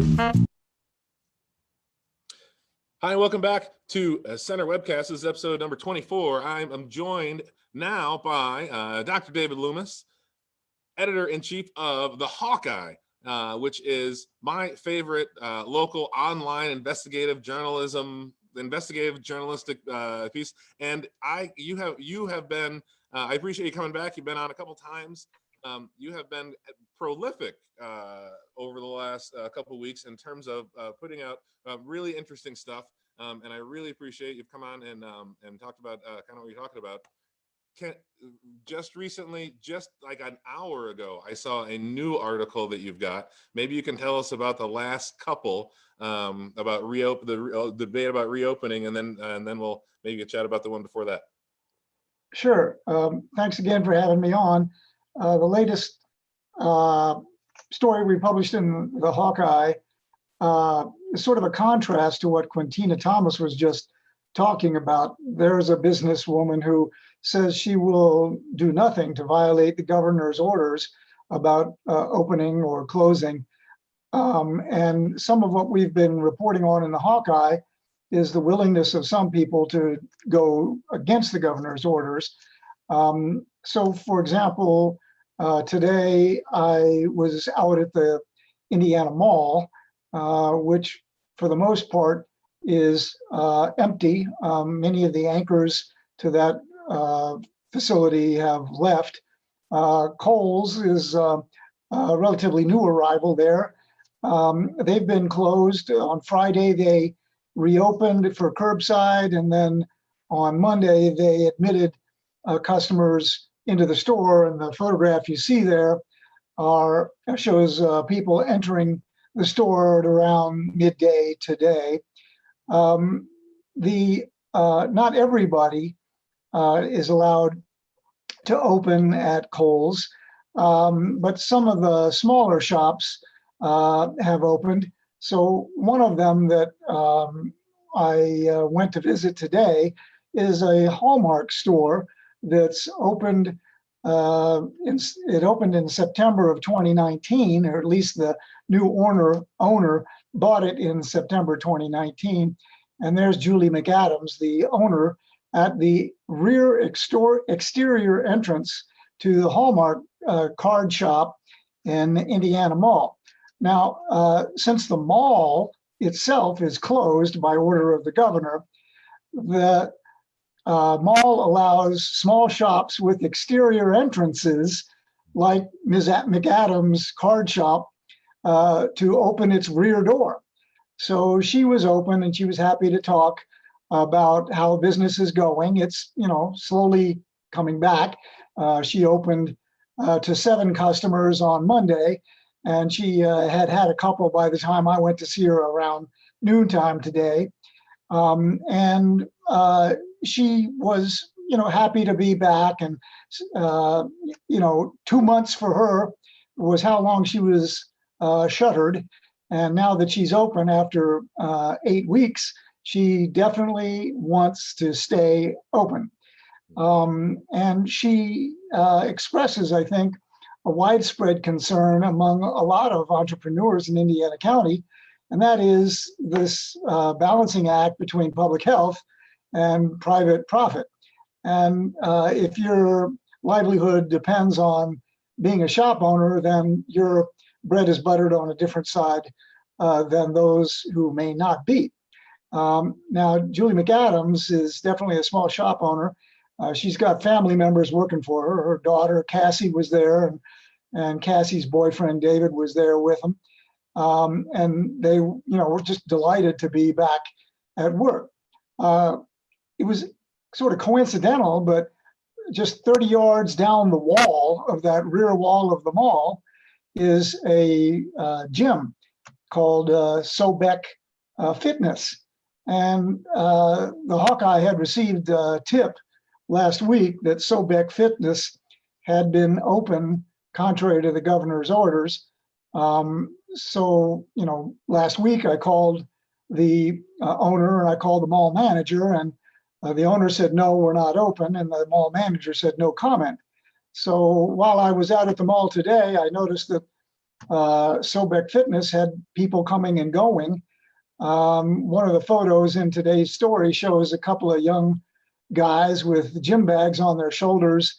Hi, and welcome back to Center Webcast. This is episode number 24. I'm joined now by Dr. David Loomis, editor-in-chief of the Hawkeye, which is my favorite local online investigative journalistic piece. And you have been. I appreciate you coming back. You've been on a couple times. You have been prolific over the last couple weeks in terms of putting out really interesting stuff, and I really appreciate you've come on and talked about kind of what you're talking about. Just recently, just like an hour ago, I saw a new article that you've got. Maybe you can tell us about the last couple, about the debate about reopening, and then we'll maybe chat about the one before that. Sure. Thanks again for having me on. The latest story we published in the Hawkeye is sort of a contrast to what Quintina Thomas was just talking about. There's a businesswoman who says she will do nothing to violate the governor's orders about opening or closing. And some of what we've been reporting on in the Hawkeye is the willingness of some people to go against the governor's orders. So, for example, today I was out at the Indiana Mall, which for the most part is empty. Many of the anchors to that facility have left. Kohl's is a relatively new arrival there. They've been closed. On Friday, they reopened for curbside, and then on Monday, they admitted customers into the store, and the photograph you see there shows people entering the store at around midday today. Not everybody is allowed to open at Kohl's, but some of the smaller shops have opened. So one of them that I went to visit today is a Hallmark store that's opened. It opened in September of 2019, or at least the new owner bought it in September 2019. And there's Julie McAdams, the owner, at the rear exterior entrance to the Hallmark card shop in Indiana Mall. Now, since the mall itself is closed by order of the governor, the mall allows small shops with exterior entrances like Ms. McAdams' card shop to open its rear door. So she was open and she was happy to talk about how business is going. It's, slowly coming back. She opened to 7 customers on Monday, and she had a couple by the time I went to see her around noontime today. And she was, happy to be back. And, 2 months for her was how long she was shuttered. And now that she's open after 8 weeks, she definitely wants to stay open. And she expresses, I think, a widespread concern among a lot of entrepreneurs in Indiana County, and that is this balancing act between public health and private profit. And if your livelihood depends on being a shop owner, then your bread is buttered on a different side than those who may not be. Now, Julie McAdams is definitely a small shop owner. She's got family members working for her. Her daughter, Cassie, was there, and Cassie's boyfriend, David, was there with them. And they, were just delighted to be back at work. It was sort of coincidental, but just 30 yards down the wall of that rear wall of the mall is a gym called Sobek Fitness. And the Hawkeye had received a tip last week that Sobek Fitness had been open contrary to the governor's orders. So, last week I called the owner and I called the mall manager, and the owner said, no, we're not open. And the mall manager said, no comment. So while I was out at the mall today, I noticed that Sobek Fitness had people coming and going. One of the photos in today's story shows a couple of young guys with gym bags on their shoulders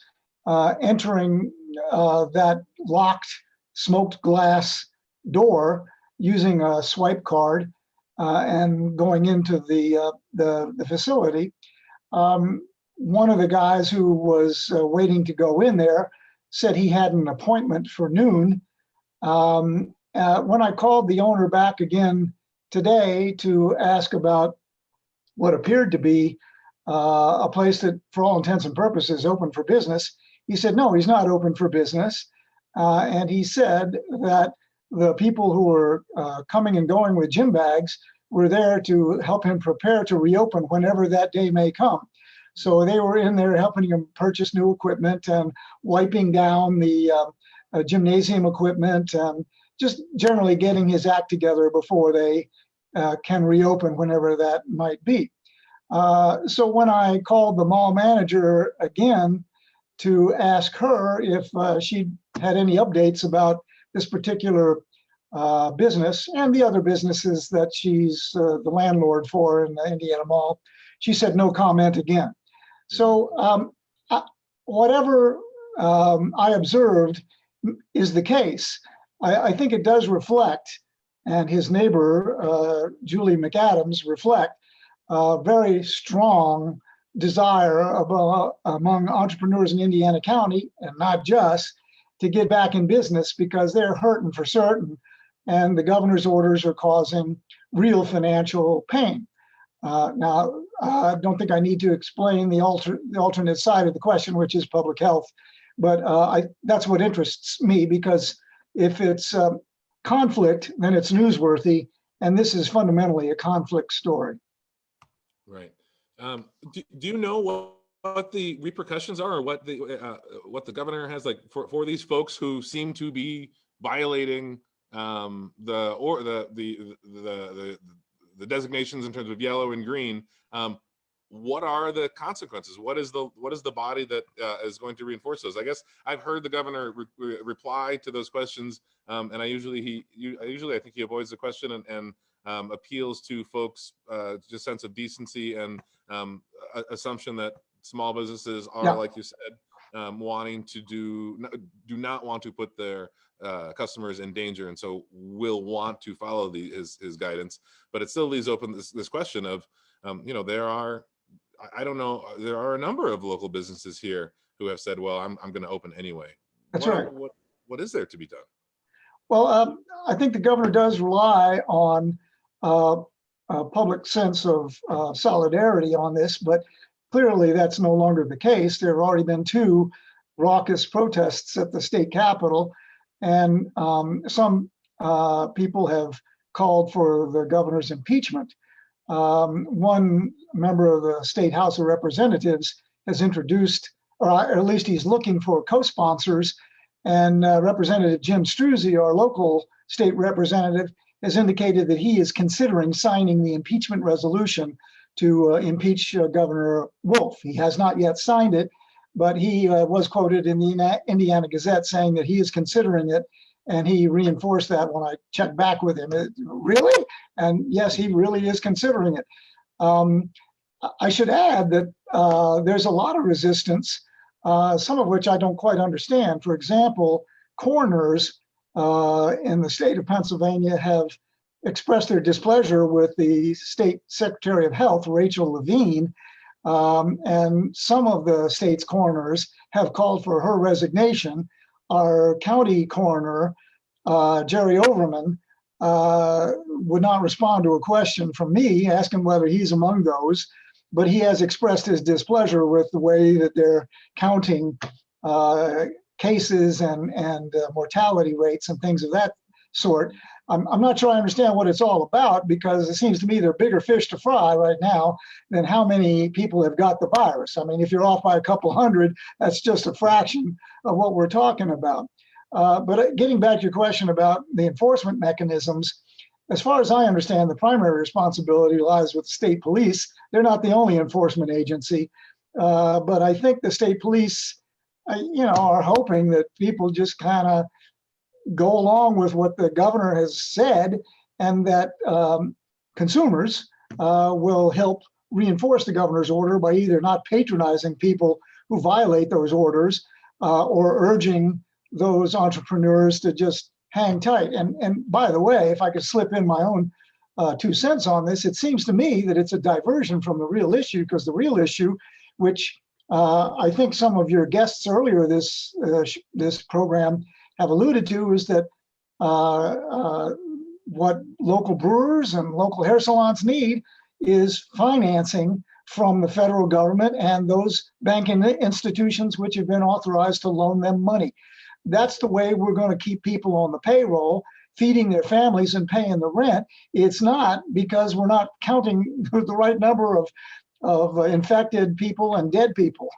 entering that locked smoked glass door using a swipe card and going into the facility. One of the guys who was waiting to go in there said he had an appointment for noon. When I called the owner back again today to ask about what appeared to be a place that, for all intents and purposes, is open for business, he said, no, he's not open for business. And he said that the people who were coming and going with gym bags were there to help him prepare to reopen whenever that day may come. So they were in there helping him purchase new equipment and wiping down the gymnasium equipment and just generally getting his act together before they can reopen whenever that might be. So when I called the mall manager again to ask her if she had any updates about this particular business and the other businesses that she's the landlord for in the Indiana Mall, she said no comment again. So whatever I observed is the case. I think it does reflect, and his neighbor, Julie McAdams, reflect a very strong desire among entrepreneurs in Indiana County, and not just, to get back in business because they're hurting for certain, and the governor's orders are causing real financial pain. Now, I don't think I need to explain the alternate side of the question, which is public health, but that's what interests me, because if it's conflict, then it's newsworthy, and this is fundamentally a conflict story. Right. Do you know what the repercussions are, or what the governor has like for these folks who seem to be violating the designations in terms of yellow and green? What are the consequences? What is the body that is going to reinforce those? I guess I've heard the governor reply to those questions, and I think he avoids the question and appeals to folks' just sense of decency and assumption that small businesses are, like you said, wanting to do not want to put their customers in danger, and so will want to follow his guidance. But it still leaves open this question of, there are a number of local businesses here who have said, well, I'm going to open anyway. That's right. What is there to be done? Well, I think the governor does rely on a public sense of solidarity on this, but clearly that's no longer the case. There have already been 2 raucous protests at the state capitol, and some people have called for the governor's impeachment. One member of the State House of Representatives has introduced, or at least he's looking for co-sponsors, and Representative Jim Struzzi, our local state representative, has indicated that he is considering signing the impeachment resolution to impeach Governor Wolf. He has not yet signed it, but he was quoted in the Indiana Gazette saying that he is considering it, and he reinforced that when I checked back with him. Really? And yes, he really is considering it. I should add that there's a lot of resistance, some of which I don't quite understand. For example, coroners in the state of Pennsylvania have expressed their displeasure with the state Secretary of Health, Rachel Levine, and some of the state's coroners have called for her resignation. Our county coroner, Jerry Overman, would not respond to a question from me asking whether he's among those, but he has expressed his displeasure with the way that they're counting cases and mortality rates and things of that sort. I'm not sure I understand what it's all about, because it seems to me there are bigger fish to fry right now than how many people have got the virus. I mean, if you're off by a couple hundred, that's just a fraction of what we're talking about. But getting back to your question about the enforcement mechanisms, as far as I understand, the primary responsibility lies with the state police. They're not the only enforcement agency, but I think the state police, are hoping that people just kind of go along with what the governor has said, and that consumers will help reinforce the governor's order by either not patronizing people who violate those orders or urging those entrepreneurs to just hang tight. And by the way, if I could slip in my own 2 cents on this, it seems to me that it's a diversion from the real issue, because the real issue, which I think some of your guests earlier this program have alluded to, is that what local brewers and local hair salons need is financing from the federal government and those banking institutions which have been authorized to loan them money. That's the way we're going to keep people on the payroll, feeding their families and paying the rent. It's not because we're not counting the right number of infected people and dead people.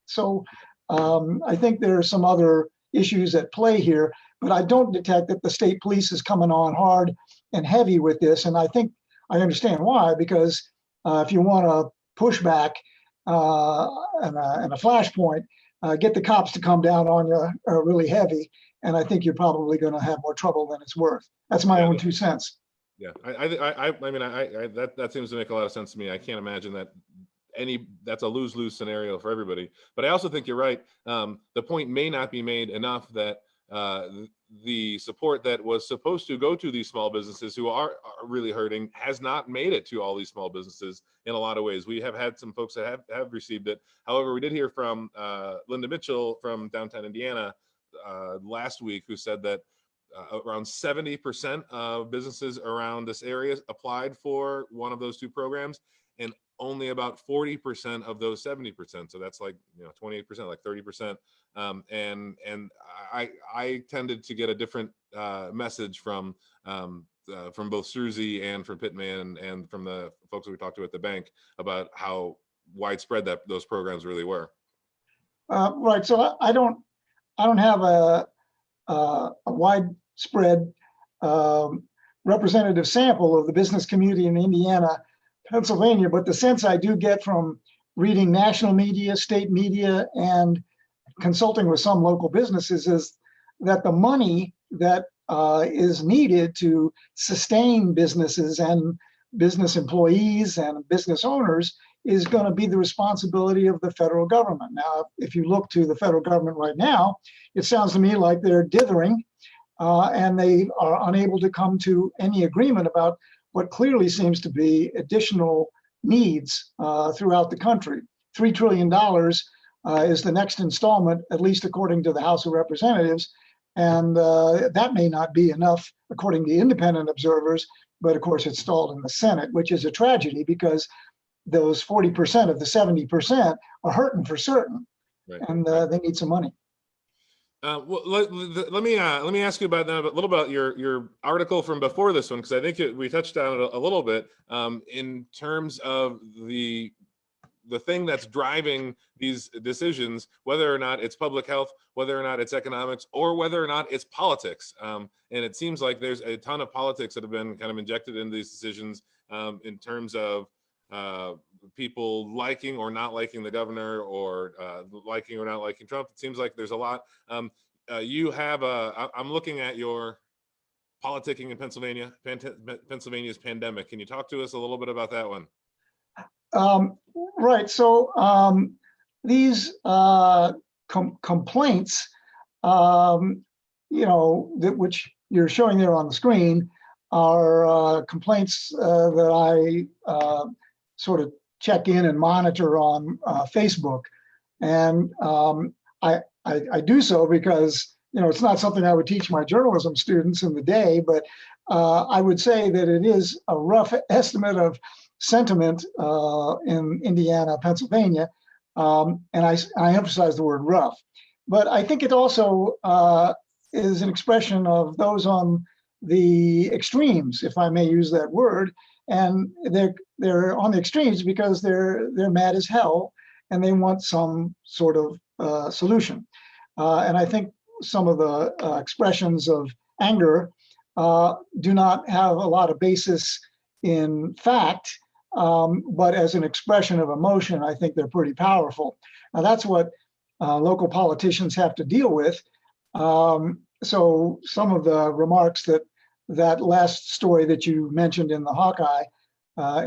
So I think there are some other issues at play here, but I don't detect that the state police is coming on hard and heavy with this. And I think I understand why, because if you want to push back and a flashpoint, get the cops to come down on you really heavy. And I think you're probably going to have more trouble than it's worth. That's my own 2 cents. Yeah, I mean, that seems to make a lot of sense to me. I can't imagine that that's a lose-lose scenario for everybody. But I also think you're right. The point may not be made enough that the support that was supposed to go to these small businesses who are really hurting has not made it to all these small businesses in a lot of ways. We have had some folks that have received it. However, we did hear from Linda Mitchell from downtown Indiana last week, who said that around 70% of businesses around this area applied for one of those 2 programs, and only about 40% of those 70%. So that's like 28%, like 30%. And I tended to get a different message from both Susie and from Pittman and from the folks that we talked to at the bank about how widespread those programs really were. Right. So I don't have a widespread representative sample of the business community in Indiana, Pennsylvania, but the sense I do get from reading national media, state media, and consulting with some local businesses is that the money that is needed to sustain businesses and business employees and business owners is going to be the responsibility of the federal government. Now, if you look to the federal government right now, it sounds to me like they're dithering and they are unable to come to any agreement about what clearly seems to be additional needs throughout the country. $3 trillion is the next installment, at least according to the House of Representatives. And that may not be enough, according to independent observers, but of course it's stalled in the Senate, which is a tragedy because those 40% of the 70% are hurting for certain, right. And they need some money. Well, let me ask you about that, a little about your article from before this one, because I think we touched on it a little bit in terms of the thing that's driving these decisions, whether or not it's public health, whether or not it's economics, or whether or not it's politics. And it seems like there's a ton of politics that have been kind of injected into these decisions in terms of people liking or not liking the governor, or liking or not liking Trump. It seems like there's a lot. You have I'm looking at your politicking in Pennsylvania, Pennsylvania's pandemic. Can you talk to us a little bit about that one? Right. So these complaints, which you're showing there on the screen, are complaints that I sort of check in and monitor on Facebook, and I do so because it's not something I would teach my journalism students in the day, but I would say that it is a rough estimate of sentiment in Indiana, Pennsylvania, and I emphasize the word rough. But I think it also is an expression of those on the extremes, if I may use that word, and they're on the extremes because they're mad as hell and they want some sort of solution. And I think some of the expressions of anger do not have a lot of basis in fact, but as an expression of emotion, I think they're pretty powerful. Now that's what local politicians have to deal with. so some of the remarks that last story that you mentioned in the Hawkeye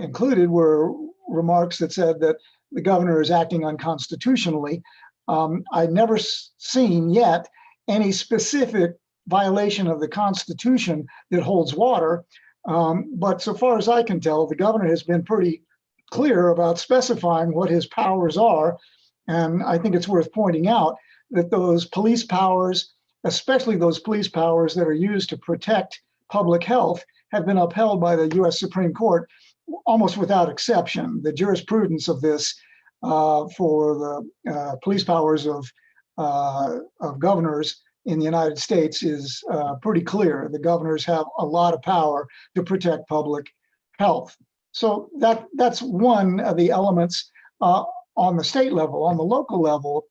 included were remarks that said that the governor is acting unconstitutionally. I've never seen yet any specific violation of the Constitution that holds water. But so far as I can tell, the governor has been pretty clear about specifying what his powers are. And I think it's worth pointing out that those police powers, especially those police powers that are used to protect public health, have been upheld by the US Supreme Court almost without exception. The jurisprudence of this for the police powers of governors in the United States is pretty clear. The governors have a lot of power to protect public health. So that's one of the elements on the state level. On the local level,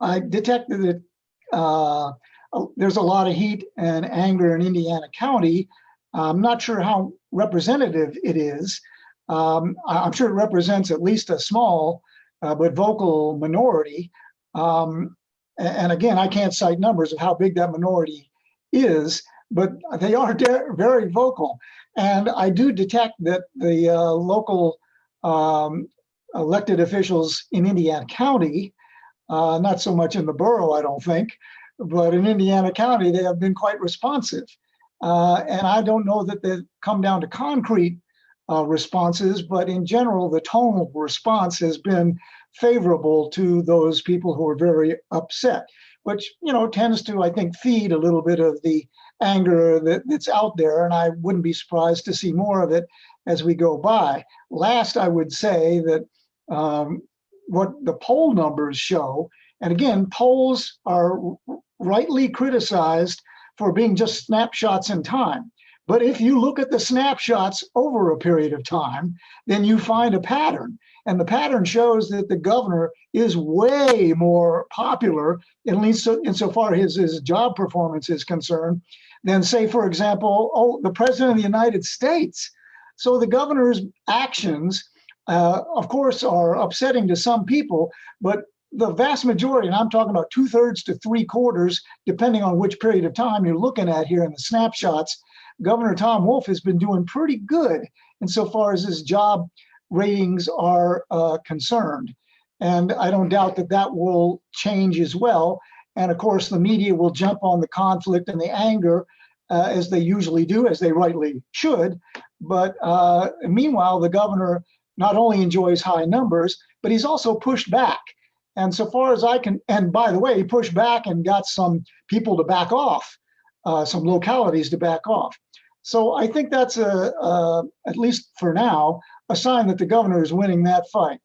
I detected that there's a lot of heat and anger in Indiana County. I'm not sure how representative it is. I'm sure it represents at least a small but vocal minority. And again, I can't cite numbers of how big that minority is, but they are very vocal. And I do detect that the local elected officials in Indiana County, not so much in the borough, I don't think, but in Indiana County, they have been quite responsive. And I don't know that they've come down to concrete responses, but in general, the tonal response has been favorable to those people who are very upset, which, tends to, I think, feed a little bit of the anger that's out there. And I wouldn't be surprised to see more of it as we go by. Last, I would say that what the poll numbers show, and again, polls are rightly criticized for being just snapshots in time. But if you look at the snapshots over a period of time, then you find a pattern. And the pattern shows that the governor is way more popular, at least insofar as his job performance is concerned, than, say, for example, the president of the United States. So the governor's actions, of course, are upsetting to some people, but the vast majority, and I'm talking about 2/3 to 3/4, depending on which period of time you're looking at here in the snapshots, Governor Tom Wolf has been doing pretty good insofar as his job ratings are concerned. And I don't doubt that that will change as well. And of course, the media will jump on the conflict and the anger as they usually do, as they rightly should. But meanwhile, the governor not only enjoys high numbers, but he's also pushed back. And so far as I can, and by the way, he pushed back and got some people to back off, some localities to back off. So I think that's at least for now, a sign that the governor is winning that fight.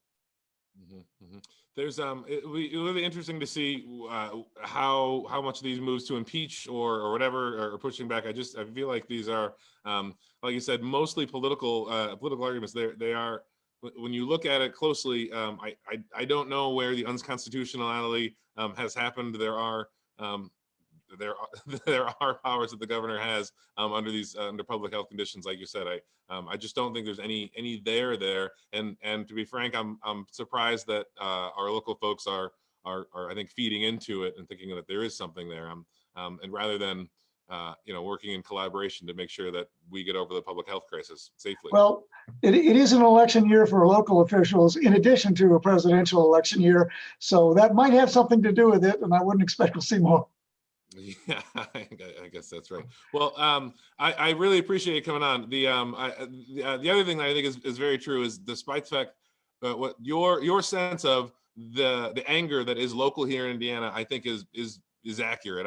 There's it will be interesting to see how much of these moves to impeach or whatever are pushing back. I feel like these are like you said, mostly political arguments. They are, when you look at it closely, I don't know where the unconstitutionality has happened. There are powers that the governor has under public health conditions, like you said. I just don't think there's any there. And to be frank, I'm surprised that our local folks are I think feeding into it and thinking that there is something there. And rather than working in collaboration to make sure that we get over the public health crisis safely. Well, it is an election year for local officials, in addition to a presidential election year. So that might have something to do with it, and I wouldn't expect to see more. Yeah, I guess that's right. Well, I really appreciate you coming on. The other thing that I think is very true is, despite the fact what your sense of the anger that is local here in Indiana, I think is accurate.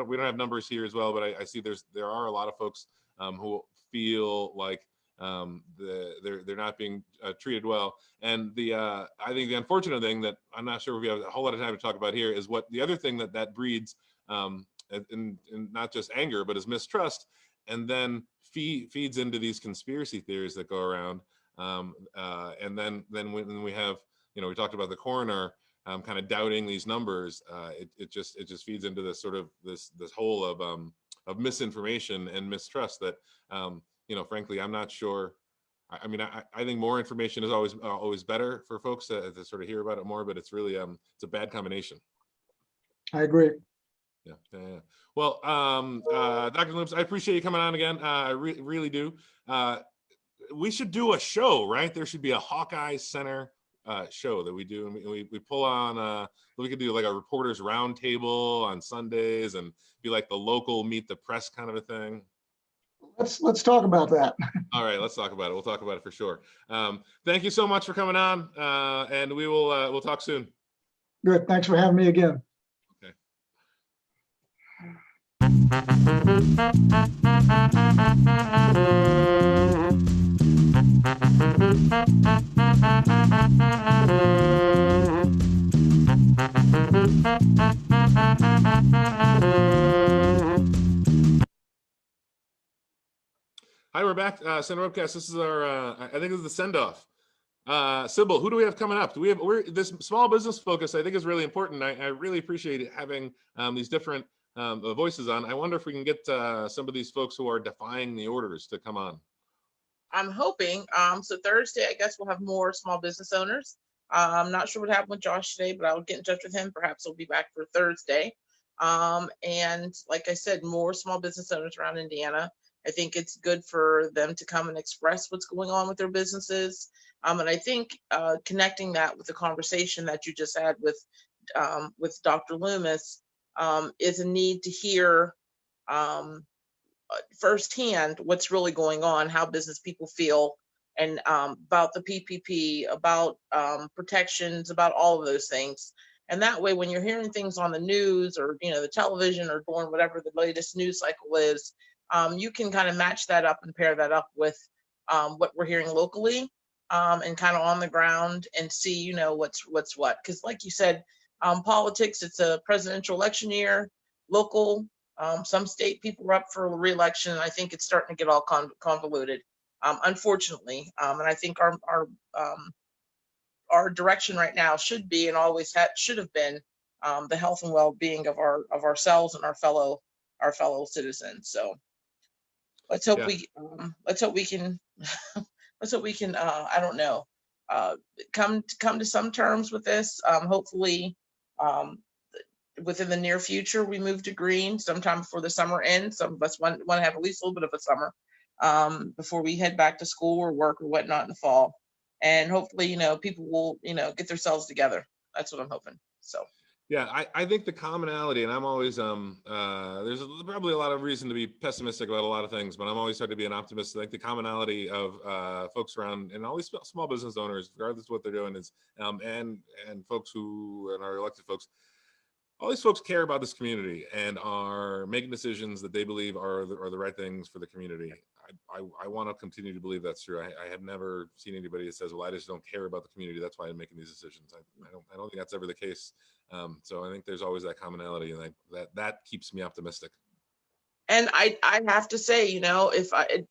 We don't have numbers here as well, but I see there are a lot of folks who feel like they're not being treated well. And I think the unfortunate thing that I'm not sure if we have a whole lot of time to talk about here is what the other thing that breeds and not just anger, but is mistrust, and then feeds into these conspiracy theories that go around. And then when we have, we talked about the coroner kind of doubting these numbers, it just feeds into this sort of this hole of misinformation and mistrust that, frankly, I'm not sure. I mean, I think more information is always better for folks to sort of hear about it more, but it's really it's a bad combination. I agree. Yeah. Well, Dr. Loomis, I appreciate you coming on again. I really do. We should do a show, right? There should be a Hawkeye Center show that we do, and we pull on. We could do like a reporters roundtable on Sundays and be like the local meet the press kind of a thing. Let's talk about that. All right, let's talk about it. We'll talk about it for sure. Thank you so much for coming on, and we'll talk soon. Good. Thanks for having me again. Okay. Hi, we're back. Center Webcast. This is our, I think this is the send-off. Sybil, who do we have coming up? We're this small business focus, I think, is really important. I really appreciate having these different voices on. I wonder if we can get some of these folks who are defying the orders to come on. I'm hoping. So Thursday, I guess we'll have more small business owners. I'm not sure what happened with Josh today, but I'll get in touch with him. Perhaps he'll be back for Thursday. And like I said, more small business owners around Indiana. I think it's good for them to come and express what's going on with their businesses. And I think connecting that with the conversation that you just had with Dr. Loomis is a need to hear firsthand what's really going on, how business people feel, and about the PPP, about protections, about all of those things. And that way, when you're hearing things on the news or the television or doing whatever the latest news cycle is, you can kind of match that up and pair that up with what we're hearing locally and kind of on the ground and see, what's what. Because like you said, politics, it's a presidential election year, local, some state people are up for re-election. And I think it's starting to get all convoluted, unfortunately. And I think our direction right now should be and always should have been the health and well-being of ourselves and our fellow citizens. So let's hope we can I don't know, come to some terms with this. Hopefully within the near future we move to green sometime before the summer ends. Some of us want to have at least a little bit of a summer before we head back to school or work or whatnot in the fall. And hopefully, people will, get themselves together. That's what I'm hoping. So. Yeah, I think the commonality, and I'm always, there's probably a lot of reason to be pessimistic about a lot of things, but I'm always trying to be an optimist. I think the commonality of folks around and all these small business owners, regardless of what they're doing, is, and folks who and our elected folks, all these folks care about this community and are making decisions that they believe are the right things for the community. I want to continue to believe that's true. I have never seen anybody that says, well, I just don't care about the community, that's why I'm making these decisions. I don't think that's ever the case. So I think there's always that commonality, and that keeps me optimistic. And I have to say, if I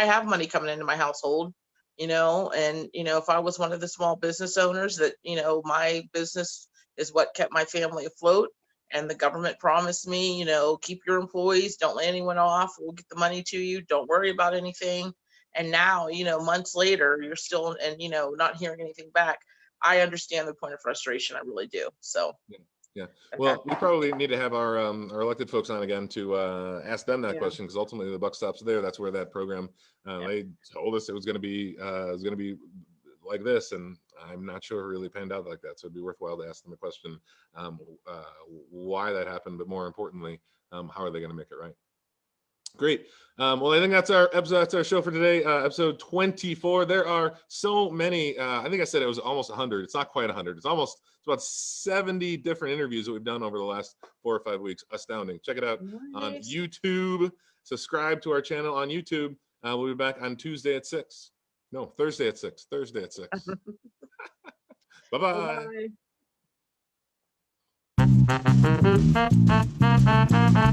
have money coming into my household, and if I was one of the small business owners that, my business is what kept my family afloat, and the government promised me, keep your employees, don't lay anyone off, we'll get the money to you, don't worry about anything. And now, months later, you're still, and, not hearing anything back. I understand the point of frustration. I really do. So. Yeah. Well, we probably need to have our elected folks on again to ask them that question, because ultimately the buck stops there. That's where that program, they told us it was going to be like this, and I'm not sure it really panned out like that. So it'd be worthwhile to ask them a question, why that happened, but more importantly, how are they going to make it right? Great. Well, I think that's our episode. That's our show for today, episode 24. There are so many. I think I said it was almost 100. It's not quite 100. It's about 70 different interviews that we've done over the last 4 or 5 weeks. Astounding. Check it out on YouTube. Subscribe to our channel on YouTube. We'll be back on Tuesday at 6. No, Thursday at 6. Thursday at 6. Bye-bye. Bye-bye.